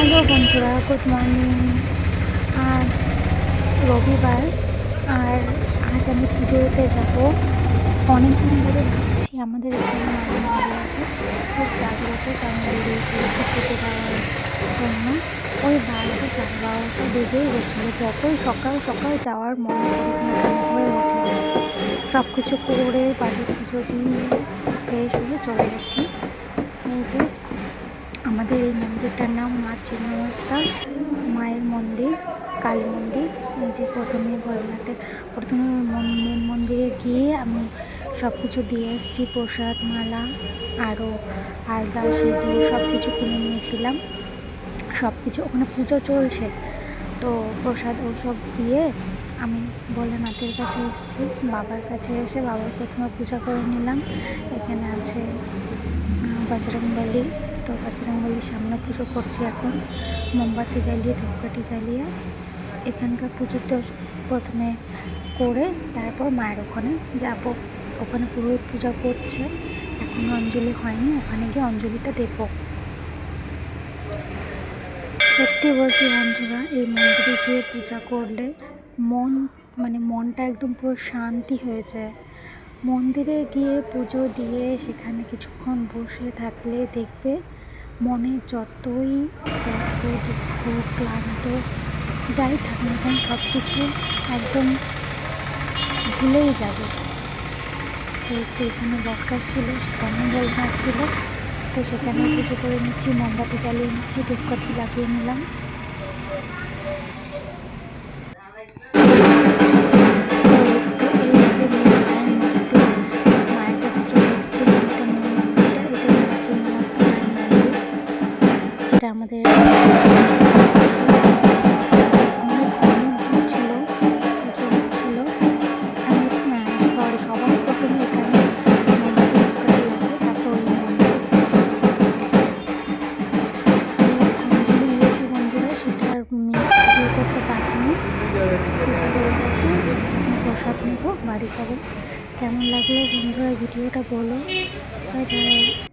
Hello বন্ধুরা, good morning. আজ রবিবার, আর আজ আমি পুজোতে যাব। অনেক দিন ধরে ভাবছি আমাদের এখানে মায়ের মন্দির আছে, খুব জাগ্রত, কারণ বেরিয়ে পড়েছে পুজো দেওয়ার জন্য। ওই 12টা 12:30 বেজেই গেছিলো। যতই সকাল সকাল যাওয়ার মনে করুক না কেন হয়ে ওঠে। সব কিছু করে বাড়ির পুজো দিয়ে ফ্রেশ হয়ে চলে গেছি। এই যে আমাদের এই মন্দিরটার নাম মা ছিন্নমস্তা মায়ের মন্দির, কালী মন্দির। এই যে প্রথমে মেন মন্দিরে গিয়ে আমি সব কিছু দিয়ে এসেছি, প্রসাদ, মালা, আরও আলতা, সিঁদুর সব কিছু কিনে নিয়েছিলাম। সব কিছু ওখানে পুজো চলছে, তো প্রসাদ ওসব দিয়ে আমি ভোলেনাথের কাছে এসেছি। বাবার কাছে এসে বাবার প্রথমে পূজা করে নিলাম। এখানে আছে বজরংবলী, তো বজরংবলীর সামনে পুজো করছি এখন। মোমবাতি জ্বালিয়ে, ধূপকাঠি জ্বালিয়ে এখানকার পুজোটা প্রথমে করে তারপর মায়ের ওখানে যাব। ওখানে পুরোহিত পূজা করছে, এখন অঞ্জলি হয়নি, ওখানে গিয়ে অঞ্জলিটা দেব। সত্যি বলছি বন্ধুরা, এই মন্দিরে গিয়ে পূজা করলে মনটা একদম পুরো শান্তি হয়ে যায়। মন্দিরে গিয়ে পুজো দিয়ে সেখানে কিছুক্ষণ বসে থাকলে দেখবে মনে যতই কষ্ট, দুঃখ, ক্লান্ত যাই থাক না কেন সব কিছু একদম ভুলেই যাবে। তো একটু এখানে বটগাছ ছিল, সেখানেও ভোলেনাথ ছিল, তো সেখানে পুজো করে নিচ্ছি, মোমবাতি জ্বালিয়ে নিচ্ছি, ধূপকাঠি লাগিয়ে নিলাম। মায়ের কাছে চলে এসেছিলাম। এটা মেন মন্দিরটা, এটা মা ছিন্নমস্তা মায়ের মন্দির, যেটা আমাদের অনেক ভিড় ছিল, প্রচুর ছিল। আমি সবার প্রথমে এখানে মোমবাতি ধূপকাঠি লাগিয়ে তারপর ওই মন্দিরে গেছি। অঞ্জলি দিয়েছি বন্ধুরা, সেটা আর ভিডিও করতে পারিনি। পুজো হয়ে গেছে, প্রসাদ নেব, বাড়ি যাব। কেমন লাগলো বন্ধুরা ভিডিওটা বলো। Bye bye.